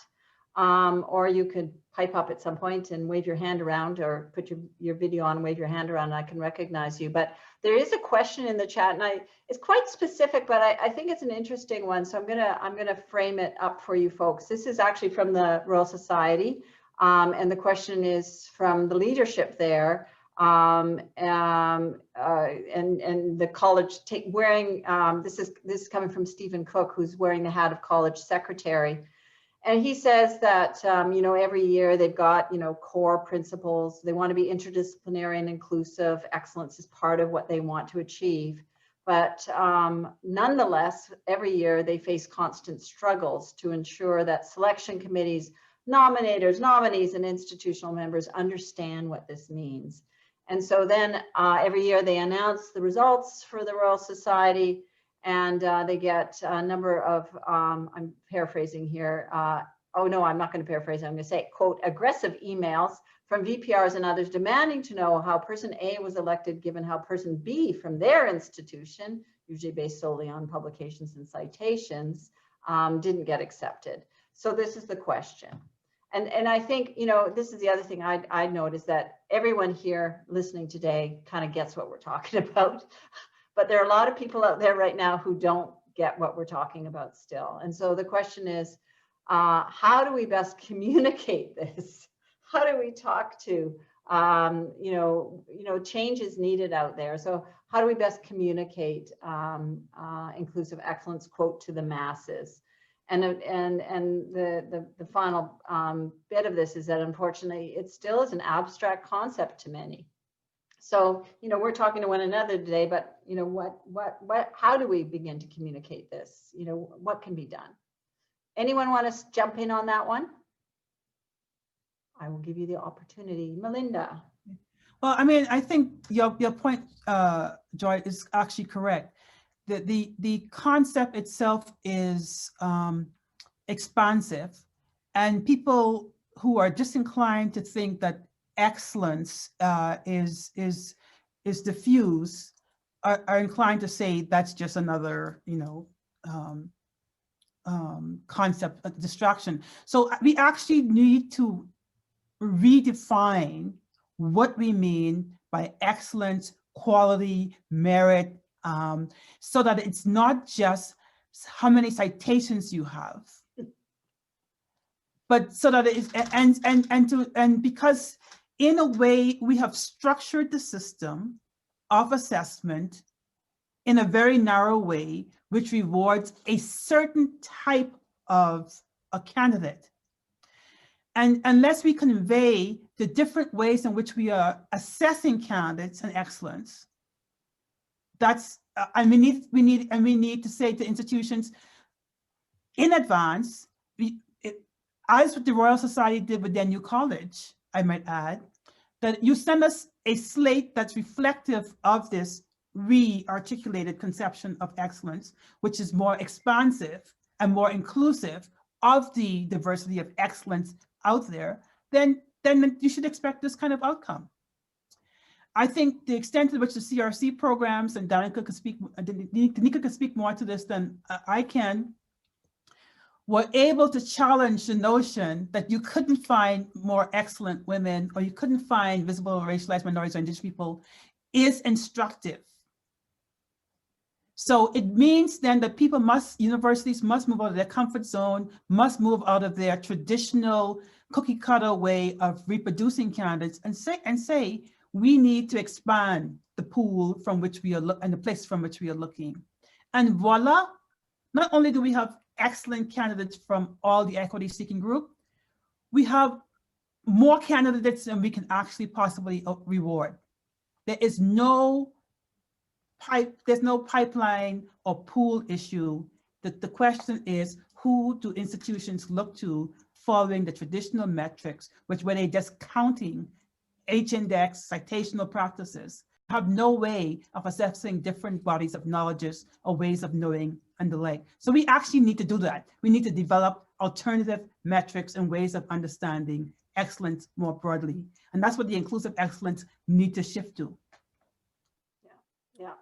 or you could pipe up at some point and wave your hand around, or put your video on and wave your hand around and I can recognize you. But there is a question in the chat, and it's quite specific, but I think it's an interesting one. So I'm gonna frame it up for you folks. This is actually from the Royal Society, and the question is from the leadership there. And the college wearing, this is coming from Stephen Cook, who's wearing the hat of college secretary. And he says that, you know, every year they've got, you know, core principles. They want to be interdisciplinary and inclusive. Excellence is part of what they want to achieve. But nonetheless, every year they face constant struggles to ensure that selection committees, nominators, nominees, and institutional members understand what this means. And so then every year they announce the results for the Royal Society, and they get a number of, I'm paraphrasing here. Oh no, I'm not going to paraphrase. I'm going to say, quote, aggressive emails from VPRs and others demanding to know how person A was elected given how person B from their institution, usually based solely on publications and citations, didn't get accepted. So this is the question. And I think, you know, this is the other thing I'd noticed, that everyone here listening today kind of gets what we're talking about. But there are a lot of people out there right now who don't get what we're talking about still. And so the question is, how do we best communicate this? How do we talk to, change is needed out there. So how do we best communicate inclusive excellence, quote, to the masses? And the final bit of this is that, unfortunately, it still is an abstract concept to many. So, you know, we're talking to one another today, but, you know, how do we begin to communicate this? You know, what can be done? Anyone want to jump in on that one? I will give you the opportunity. Melinda. Well, I mean, I think your point, Joy, is actually correct. The concept itself is expansive, and people who are disinclined to think that excellence is diffuse are inclined to say that's just another, you know, concept, a distraction. So we actually need to redefine what we mean by excellence, quality, merit, so that it's not just how many citations you have, but so that it is, and because in a way we have structured the system of assessment in a very narrow way, which rewards a certain type of a candidate. And unless we convey the different ways in which we are assessing candidates and excellence, that's, and we need to say to institutions in advance, as what the Royal Society did with their new college, I might add, that you send us a slate that's reflective of this re-articulated conception of excellence, which is more expansive and more inclusive of the diversity of excellence out there, then you should expect this kind of outcome. I think the extent to which the CRC programs, and Danica could speak, Danica could speak more to this than I can, were able to challenge the notion that you couldn't find more excellent women, or you couldn't find visible racialized minorities or indigenous people, is instructive. So it means then that universities must move out of their comfort zone, must move out of their traditional cookie cutter way of reproducing candidates, and say we need to expand the pool from which we are and the place from which we are looking. And voila, not only do we have excellent candidates from all the equity seeking group, we have more candidates than we can actually possibly reward. There is there's no pipeline or pool issue. The question is, who do institutions look to following the traditional metrics, which where they're just counting H-index, citational practices, have no way of assessing different bodies of knowledges or ways of knowing and the like. So we actually need to do that. We need to develop alternative metrics and ways of understanding excellence more broadly. And that's what the inclusive excellence need to shift to. Yeah.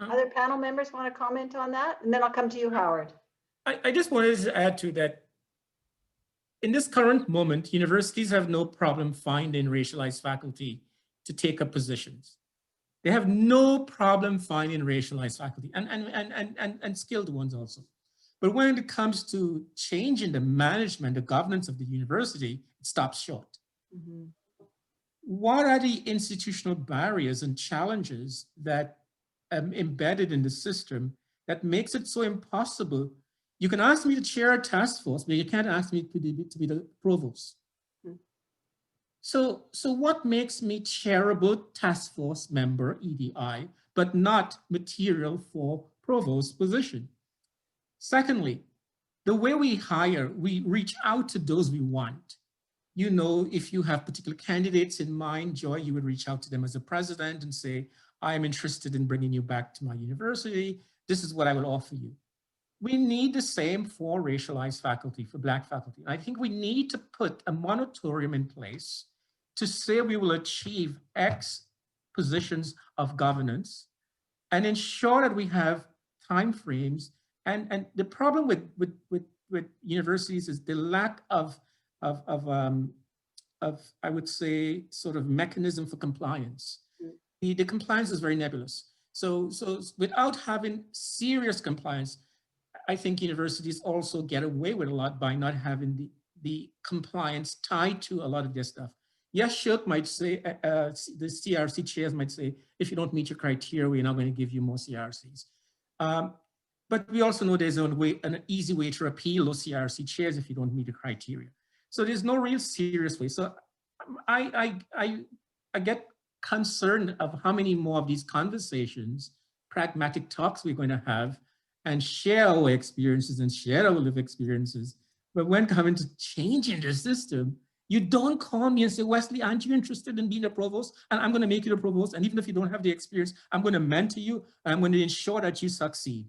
Other panel members want to comment on that? And then I'll come to you, Howard. I just wanted to add to that. In this current moment, universities have no problem finding racialized faculty to take up positions. They have no problem finding racialized faculty and skilled ones also. But when it comes to changing the management, the governance of the university, it stops short. Mm-hmm. What are the institutional barriers and challenges that embedded in the system that makes it so impossible? You can ask me to chair a task force, but you can't ask me to be the provost. Hmm. So what makes me chairable task force member, EDI, but not material for provost position? Secondly, the way we hire, we reach out to those we want. You know, if you have particular candidates in mind, Joy, you would reach out to them as a president and say, I am interested in bringing you back to my university. This is what I will offer you. We need the same for racialized faculty, for Black faculty. I think we need to put a moratorium in place to say we will achieve X positions of governance and ensure that we have timeframes And the problem with universities is the lack of, I would say, sort of mechanism for compliance. The compliance is very nebulous. So without having serious compliance, I think universities also get away with a lot by not having the compliance tied to a lot of their stuff. Yes, Shirk might say, the CRC chairs might say, if you don't meet your criteria, we're not going to give you more CRCs. But we also know there's an easy way to appeal those CRC chairs if you don't meet the criteria. So there's no real serious way. So I get concerned of how many more of these conversations, pragmatic talks we're going to have and share our experiences and share our lived experiences. But when coming to changing the system, you don't call me and say, Wesley, aren't you interested in being a provost? And I'm going to make you a provost. And even if you don't have the experience, I'm going to mentor you. I'm going to ensure that you succeed.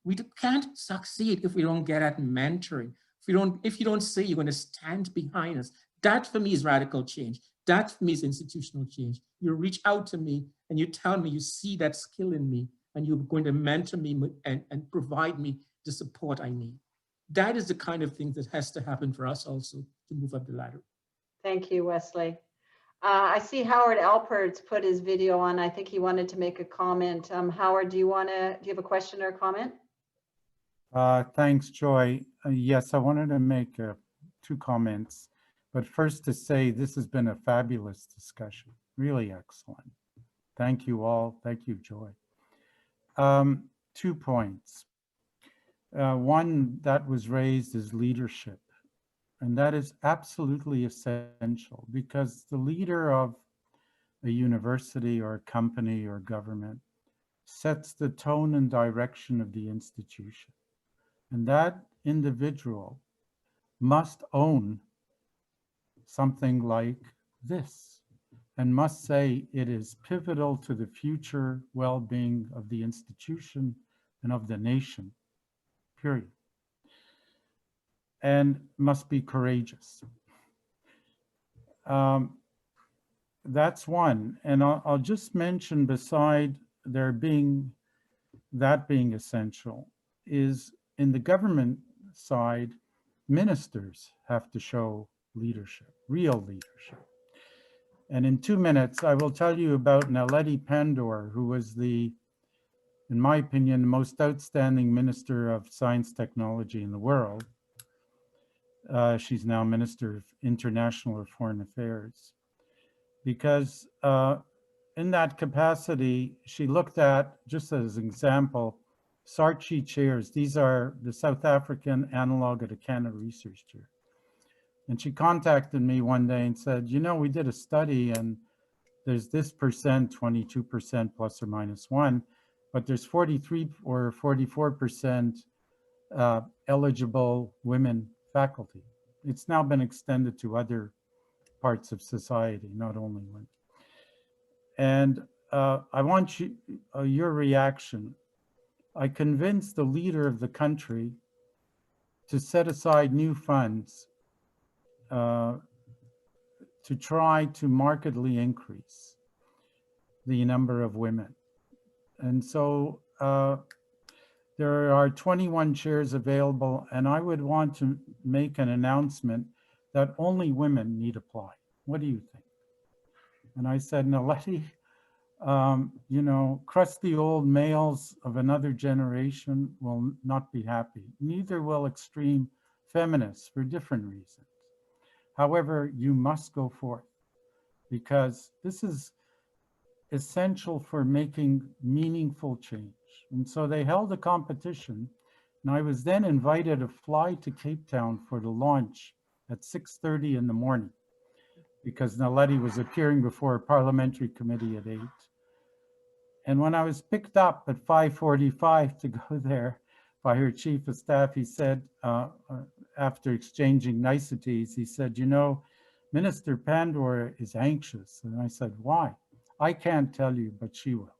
We can't succeed if we don't get at mentoring. If you don't say you're going to stand behind us. That for me is radical change. That for me is institutional change. You reach out to me and you tell me you see that skill in me and you're going to mentor me and provide me the support I need. That is the kind of thing that has to happen for us also to move up the ladder. Thank you, Wesley. I see Howard Alpert's put his video on. I think he wanted to make a comment. Howard, do you have a question or a comment? Thanks, Joy. Yes, I wanted to make 2 comments, but first to say this has been a fabulous discussion, really excellent. Thank you all. Thank you, Joy. 2 points. One that was raised is leadership, and that is absolutely essential because the leader of a university or a company or government sets the tone and direction of the institution. And that individual must own something like this and must say it is pivotal to the future well-being of the institution and of the nation, period. And must be courageous. That's one. And I'll just mention, beside there being that being essential, is in the government side, ministers have to show leadership, real leadership. And in 2 minutes, I will tell you about Naledi Pandor, who was in my opinion, the most outstanding minister of science technology in the world. She's now Minister of International or Foreign Affairs. Because in that capacity, she looked at, just as an example, Sarchi chairs. These are the South African analog of the Canada Research Chair. And she contacted me one day and said, you know, we did a study and there's this percent, 22% plus or minus 1, but there's 43 or 44% eligible women faculty. It's now been extended to other parts of society, not only women. And I want your reaction. I convinced the leader of the country to set aside new funds to try to markedly increase the number of women. And so there are 21 chairs available, and I would want to make an announcement that only women need apply. What do you think? And I said, Naledi, you know, crusty old males of another generation will not be happy. Neither will extreme feminists for different reasons. However, you must go forth because this is essential for making meaningful change. And so they held a competition, and I was then invited to fly to Cape Town for the launch at 6:30 in the morning because Naledi was appearing before a parliamentary committee at 8. And when I was picked up at 5:45 to go there by her chief of staff, he said, after exchanging niceties, he said, you know, Minister Pandor is anxious. And I said, why? I can't tell you, but she will.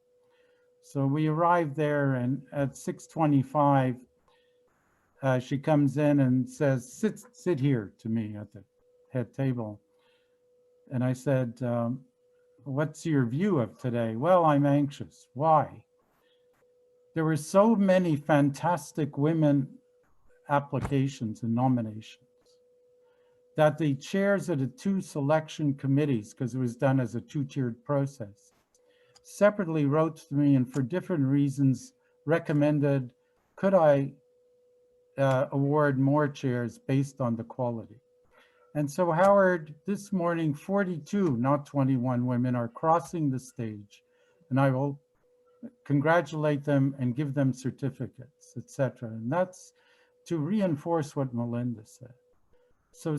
So we arrived there, and at 6:25, she comes in and says, sit here to me at the head table. And I said, what's your view of today? Well, I'm anxious. Why? there were so many fantastic women applications and nominations that the chairs of the two selection committees, because it was done as a two-tiered process, separately wrote to me and for different reasons recommended, could I award more chairs based on the quality? And so Howard, this morning, 42, not 21 women are crossing the stage, and I will congratulate them and give them certificates, etc. And that's to reinforce what Melinda said. So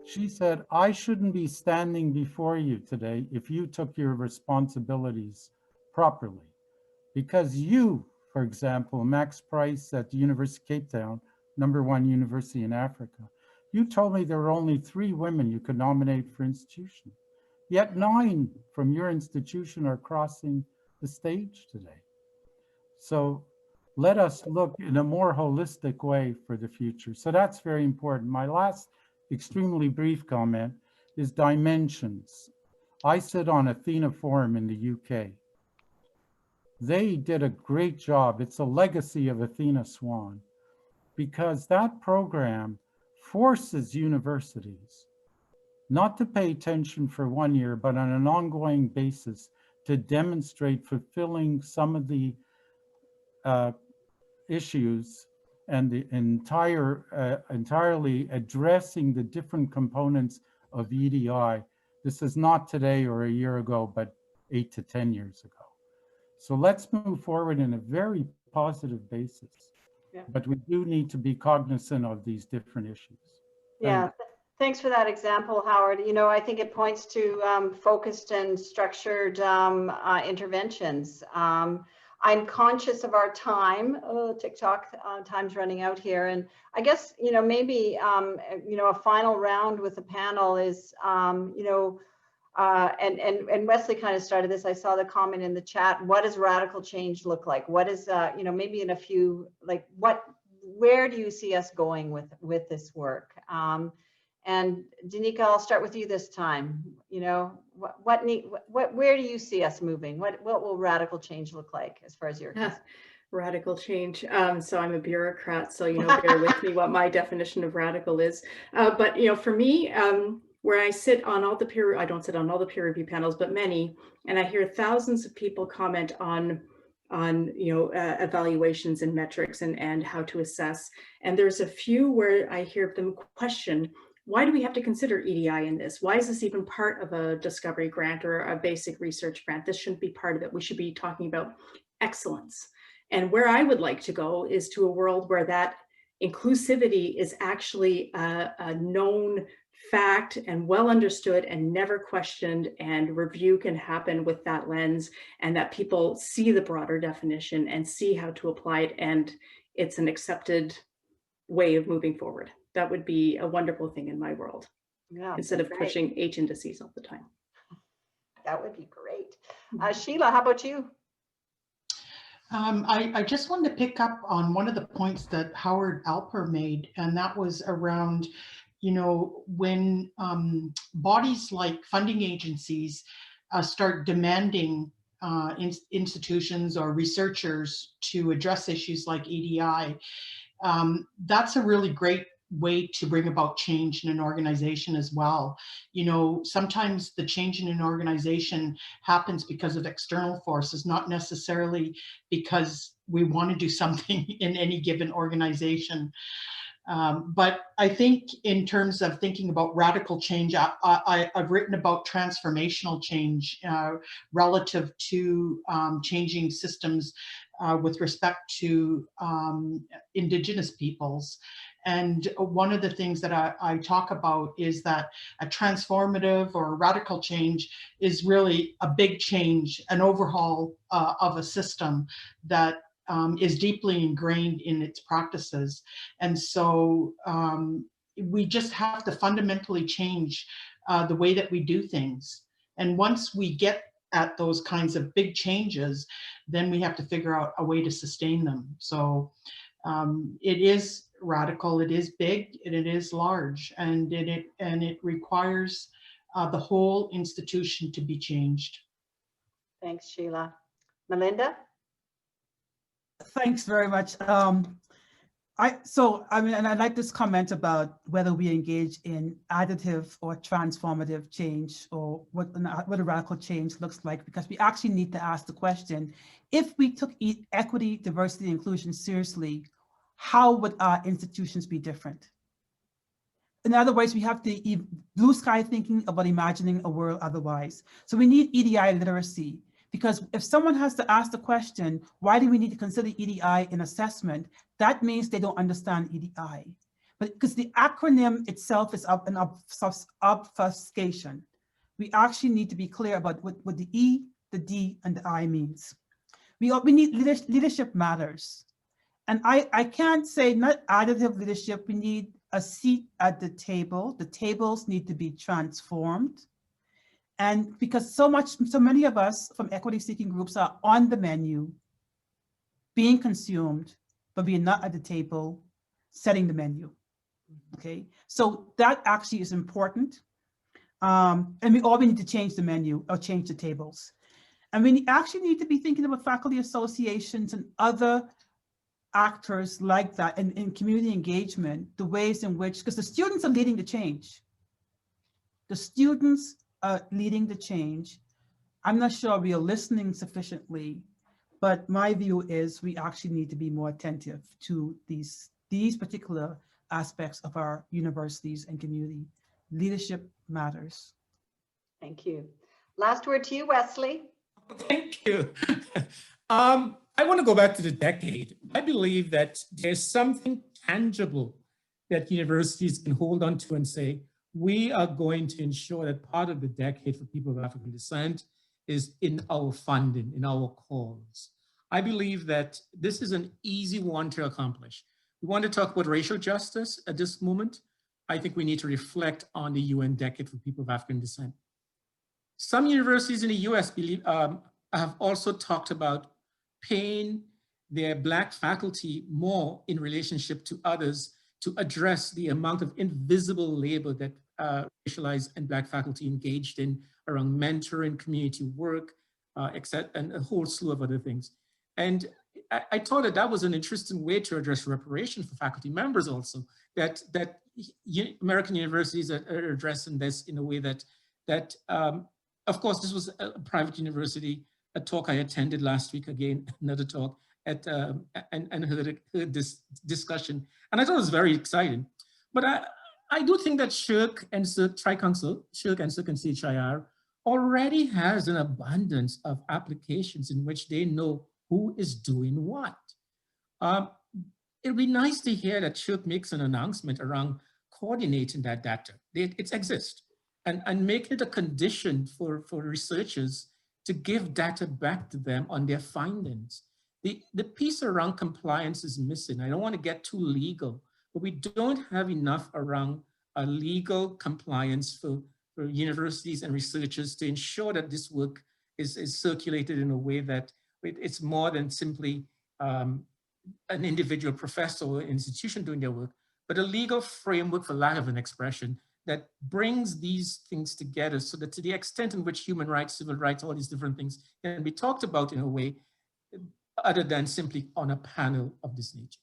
she said, I shouldn't be standing before you today if you took your responsibilities properly. Because you, for example, Max Price at the University of Cape Town, #1 university in Africa, you told me there were only 3 women you could nominate for institution. Yet 9 from your institution are crossing the stage today. So let us look in a more holistic way for the future. So that's very important. My last extremely brief comment is dimensions. I sit on Athena Forum in the UK. They did a great job. It's a legacy of Athena Swan, because that program forces universities not to pay attention for 1 year, but on an ongoing basis to demonstrate fulfilling some of the issues and the entirely addressing the different components of EDI. This is not today or a year ago, but 8 to 10 years ago. So let's move forward in a very positive basis. Yeah. But we do need to be cognizant of these different issues. Yeah, thanks for that example, Howard. You know, I think it points to focused and structured interventions. I'm conscious of our time. Oh, TikTok, time's running out here. And I guess, you know, maybe, you know, a final round with the panel is, you know, and Wesley kind of started this. I saw the comment in the chat. What does radical change look like? What is, you know, maybe in a few, like where do you see us going with this work? And Danica, I'll start with you this time. You know, where do you see us moving? What will radical change look like as far as you're concerned? Radical change. So I'm a bureaucrat, so, you know, bear with me what my definition of radical is. But, you know, for me, where I sit on all the I don't sit on all the peer review panels, but many, and I hear thousands of people comment on you know, evaluations and metrics and how to assess. And there's a few where I hear them question, why do we have to consider EDI in this? Why is this even part of a discovery grant or a basic research grant? This shouldn't be part of it. We should be talking about excellence. And where I would like to go is to a world where that inclusivity is actually a known fact and well understood and never questioned, and review can happen with that lens, and that people see the broader definition and see how to apply it, and it's an accepted way of moving forward. That would be a wonderful thing in my world, instead of pushing H indices all the time. That would be great. Sheila, how about you? I just wanted to pick up on one of the points that Howard Alper made, and that was around, you know, when bodies like funding agencies start demanding institutions or researchers to address issues like EDI, that's a really great way to bring about change in an organization as well. You know, sometimes the change in an organization happens because of external forces, not necessarily because we want to do something in any given organization. But I think in terms of thinking about radical change, I've written about transformational change relative to changing systems with respect to Indigenous peoples. And one of the things that I talk about is that a transformative or a radical change is really a big change, an overhaul of a system that is deeply ingrained in its practices. And so we just have to fundamentally change the way that we do things. And once we get at those kinds of big changes, then we have to figure out a way to sustain them. So it is radical, it is big, and it is large, and it requires the whole institution to be changed. Thanks, Sheila. Melinda? Thanks very much. I mean, and I like this comment about whether we engage in additive or transformative change, or what a radical change looks like, because we actually need to ask the question, if we took equity, diversity, inclusion seriously, how would our institutions be different? In other words, we have the blue sky thinking about imagining a world otherwise. So we need EDI literacy, because if someone has to ask the question, why do we need to consider EDI in assessment? That means they don't understand EDI. But because the acronym itself is an obfuscation, we actually need to be clear about what the E, the D, and the I means. We need leadership matters. And I can't say not additive leadership, we need a seat at the table. The tables need to be transformed. And because so many of us from equity seeking groups are on the menu, being consumed, but we are not at the table setting the menu. Okay, so that actually is important. And we need to change the menu or change the tables. And we actually need to be thinking about faculty associations and other actors like that in community engagement, the ways in which, because the students are leading the change. The students are leading the change. I'm not sure we are listening sufficiently, but my view is we actually need to be more attentive to these particular aspects of our universities and community. Leadership matters. Thank you. Last word to you, Wesley. Thank you. I want to go back to the decade. I believe that there's something tangible that universities can hold on to and say, we are going to ensure that part of the decade for people of African descent is in our funding, in our calls. I believe that this is an easy one to accomplish. We want to talk about racial justice at this moment. I think we need to reflect on the UN decade for people of African descent. Some universities in the US have also talked about paying their Black faculty more in relationship to others to address the amount of invisible labor that racialized and Black faculty engaged in around mentoring, community work, etc., and a whole slew of other things. And I thought that was an interesting way to address reparation for faculty members also, that American universities are addressing this in a way that of course, this was a private university, a talk I attended last week, again, another talk, and heard this discussion. And I thought it was very exciting. But I do think that SSHRC and Tri-Council, SSHRC and SSHRC and CHIR already has an abundance of applications in which they know who is doing what. It'd be nice to hear that SSHRC makes an announcement around coordinating that data. It exists. And making it a condition for researchers to give data back to them on their findings. The piece around compliance is missing. I don't want to get too legal, but we don't have enough around a legal compliance for universities and researchers to ensure that this work is circulated in a way that it's more than simply an individual professor or institution doing their work, but a legal framework, for lack of an expression, that brings these things together so that to the extent in which human rights, civil rights, all these different things can be talked about in a way other than simply on a panel of this nature.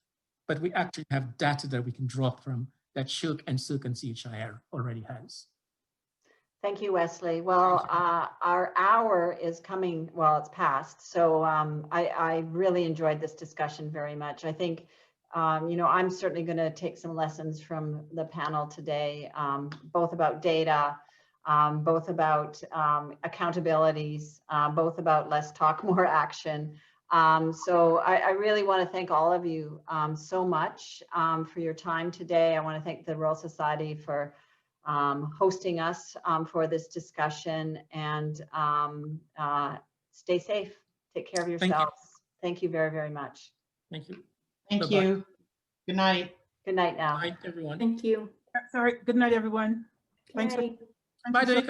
But we actually have data that we can draw from that SSHRC and SSHRC and CHIR already has. Thank you, Wesley. Well, our hour is coming, well, it's past. So I really enjoyed this discussion very much. I think I'm certainly going to take some lessons from the panel today, both about data, both about accountabilities, both about less talk, more action. So I really want to thank all of you so much for your time today. I want to thank the Royal Society for hosting us for this discussion, and stay safe. Take care of yourselves. Thank you very, very much. Thank you. Thank you. Good night. Good night now. Good night, everyone. Thank you. Sorry, good night, everyone. Thanks. Bye. Thank Bye, you so Danica.